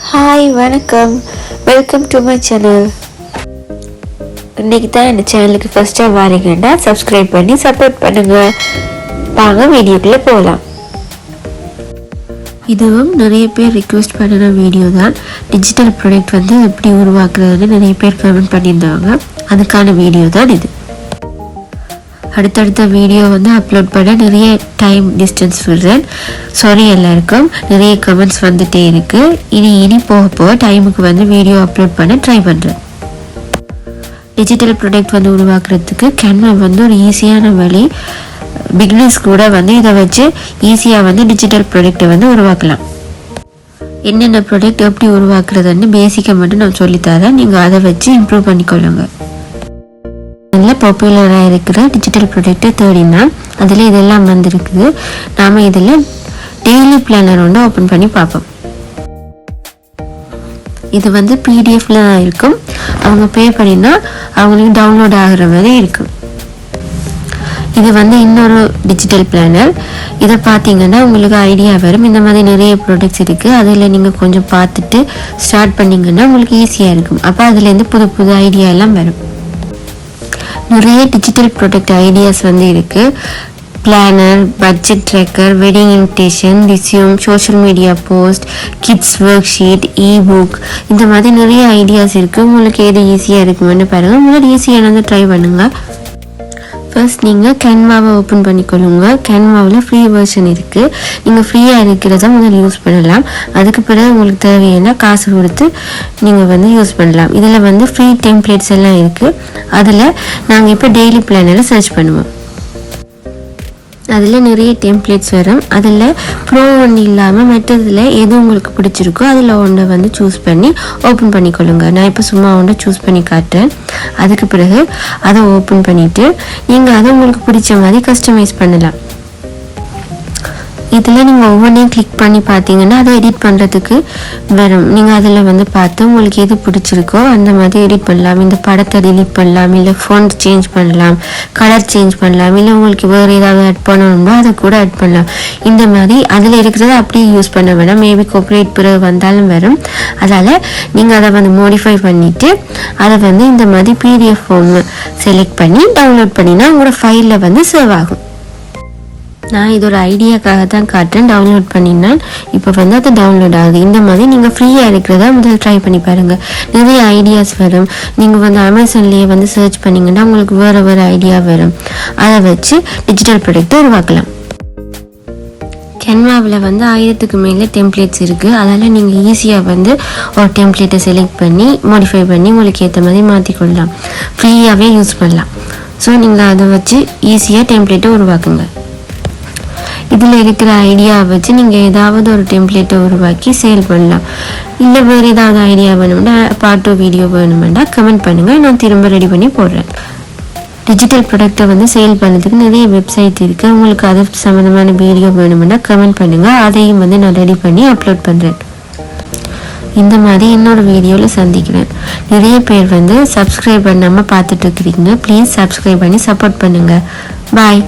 Hi வணக்கம், welcome to my channel. இன்றைக்கி தான் இந்த சேனலுக்கு ஃபஸ்ட்டாக வரீங்கன்னா சப்ஸ்கிரைப் பண்ணி சப்போர்ட் பண்ணுங்கள். வாங்க வீடியோக்குள்ளே போகலாம். இதுவும் நிறைய பேர் ரிக்வெஸ்ட் பண்ணின வீடியோ தான். டிஜிட்டல் ப்ராடக்ட் எப்படி உருவாக்குறதுன்னு நிறைய பேர் கமெண்ட் பண்ணியிருந்தாங்க. அதுக்கான வீடியோ தான் இது. அடுத்தடுத்த வீடியோ அப்லோட் பண்ண நிறைய டைம் டிஸ்டன்ஸ் விடுறேன். சாரி எல்லாருக்கும், நிறைய கமெண்ட்ஸ் வந்துட்டே இருக்கு. இனி போக டைமுக்கு வீடியோ அப்லோட் பண்ண ட்ரை பண்ணுறேன். டிஜிட்டல் ப்ராடக்ட் உருவாக்குறதுக்கு கேன்வா ஒரு ஈஸியான வழி. பிகினர்ஸ் கூட இதை வச்சு ஈஸியாக டிஜிட்டல் ப்ராடக்டை உருவாக்கலாம். என்னென்ன ப்ராடக்ட் எப்படி உருவாக்குறதுன்னு பேசிக்காக மட்டும் நான் சொல்லித்தரேன். நீங்கள் அதை வச்சு இம்ப்ரூவ் பண்ணிக்கொள்ளுங்க. நல்ல பாப்புலராக இருக்கிற டிஜிட்டல் ப்ராடக்ட்டை தேடினா அதில் இதெல்லாம் இருக்குது. நாம் இதில் டெய்லி பிளானர் ஓப்பன் பண்ணி பார்ப்போம். இது பிடிஎஃப்ல தான் இருக்கும். அவங்க பே பண்ணினா அவங்களுக்கு டவுன்லோட் ஆகிற மாதிரி இருக்கும். இது இன்னொரு டிஜிட்டல் பிளானர். இதை பார்த்தீங்கன்னா உங்களுக்கு ஐடியா வரும். இந்த மாதிரி நிறைய ப்ராடக்ட்ஸ் இருக்குது. அதில் நீங்கள் கொஞ்சம் பார்த்துட்டு ஸ்டார்ட் பண்ணிங்கன்னா உங்களுக்கு ஈஸியாக இருக்கும். அப்போ அதுலேருந்து புது புது ஐடியா எல்லாம் வரும். நிறைய டிஜிட்டல் ப்ராடக்ட் ஐடியாஸ் இருக்குது. Planar, budget tracker, wedding invitation, resume, social media post, kids work sheet, ebook, இந்த மாதிரி நிறைய ஐடியாஸ் இருக்குது. உங்களுக்கு எது ஈஸியாக இருக்குமென்னு பாருங்கள். முன்னாடி ஈஸியாக ட்ரை பண்ணுங்கள். ஃபர்ஸ்ட் நீங்கள் கேன்வாவை ஓப்பன் பண்ணிக்கொள்ளுங்க. கேன்வாவில் ஃப்ரீ வெர்ஷன் இருக்குது. நீங்கள் ஃப்ரீயாக இருக்கிறத முதல்ல யூஸ் பண்ணலாம். அதுக்கு பிறகு உங்களுக்கு தேவையான காசு கொடுத்து நீங்கள் யூஸ் பண்ணலாம். இதில் ஃப்ரீ டெம்ப்ளேட்ஸ் எல்லாம் இருக்குது. அதில் நாங்கள் இப்போ டெய்லி பிளானில் சர்ச் பண்ணுவோம். அதில் நிறைய டெம்ப்ளேட்ஸ் வரும். அதில் ப்ரோ ஒன்று இல்லாமல் மற்றதில் எது உங்களுக்கு பிடிச்சிருக்கோ அதில் ஒன்றை சூஸ் பண்ணி ஓப்பன் பண்ணிக்கொள்ளுங்க. நான் இப்போ சும்மா ஒன்றை சூஸ் பண்ணி காட்டுறேன். அதுக்கு பிறகு அதை ஓப்பன் பண்ணிவிட்டு நீங்கள் அதை உங்களுக்கு பிடிச்ச மாதிரி கஸ்டமைஸ் பண்ணலாம். இதில் நீங்கள் ஒவ்வொன்றையும் கிளிக் பண்ணி பார்த்தீங்கன்னா அதை எடிட் பண்ணுறதுக்கு வரும். நீங்கள் அதில் பார்த்து உங்களுக்கு எது பிடிச்சிருக்கோ அந்த மாதிரி எடிட் பண்ணலாம். இந்த படத்தை டிலீட் பண்ணலாம், இல்லை ஃபோன் சேஞ்ச் பண்ணலாம், கலர் சேஞ்ச் பண்ணலாம், இல்லை உங்களுக்கு வேறு ஏதாவது ஆட் பண்ணணும்னா அதை கூட ஆட் பண்ணலாம். இந்த மாதிரி அதில் இருக்கிறத அப்படியே யூஸ் பண்ண வேணாம். மேபி காப்பிரைட் பிறகு வந்தாலும் வரும். அதால் நீங்கள் அதை மோடிஃபை பண்ணிவிட்டு அதை இந்த மாதிரி பிடிஎஃப் ஃபார்ம் செலக்ட் பண்ணி டவுன்லோட் பண்ணினா உங்களோட ஃபைலில் சேவ் ஆகும். நான் இது ஒரு ஐடியாக்காக தான் காட்டுறேன். டவுன்லோட் பண்ணினால் இப்போ அது டவுன்லோட் ஆகுது. இந்த மாதிரி நீங்கள் ஃப்ரீயாக இருக்கிறதா முதல்ல ட்ரை பண்ணி பாருங்கள். நிறைய ஐடியாஸ் வரும். நீங்கள் அமேசான்லேயே சர்ச் பண்ணிங்கன்னா உங்களுக்கு வேறு ஐடியா வரும். அதை வச்சு டிஜிட்டல் ப்ராடக்ட்டை உருவாக்கலாம். கேன்வாவில் 1000க்கு மேலே டெம்ப்ளேட்ஸ் இருக்குது. அதால் நீங்கள் ஈஸியாக ஒரு டெம்ப்ளேட்டை செலக்ட் பண்ணி மாடிஃபை பண்ணி உங்களுக்கு ஏற்ற மாதிரி மாற்றிக்கொள்ளலாம். ஃப்ரீயாகவே யூஸ் பண்ணலாம். ஸோ நீங்கள் அதை வச்சு ஈஸியாக டெம்ப்ளேட்டை உருவாக்குங்க. இதில் இருக்கிற ஐடியாவை வச்சு நீங்கள் ஏதாவது ஒரு டெம்ப்ளேட்டை உருவாக்கி சேல் பண்ணலாம். இல்லை வேறு ஏதாவது ஐடியா வேணும்னா பார்ட் 2 வீடியோ வேணுமெண்டா கமெண்ட் பண்ணுங்கள். நான் திரும்ப ரெடி பண்ணி போடுறேன். டிஜிட்டல் ப்ராடக்டை சேல் பண்ணுறதுக்கு நிறைய வெப்சைட் இருக்குது. உங்களுக்கு அது சம்மந்தமான வீடியோ வேணுமெண்டா கமெண்ட் பண்ணுங்கள். அதையும் நான் ரெடி பண்ணி அப்லோட் பண்ணுறேன். இந்த மாதிரி இன்னொரு வீடியோவில் சந்திக்கிறேன். நிறைய பேர் சப்ஸ்கிரைப் பண்ணாமல் பார்த்துட்டு இருக்கிறீங்க. ப்ளீஸ் சப்ஸ்கிரைப் பண்ணி சப்போர்ட் பண்ணுங்கள். பாய்.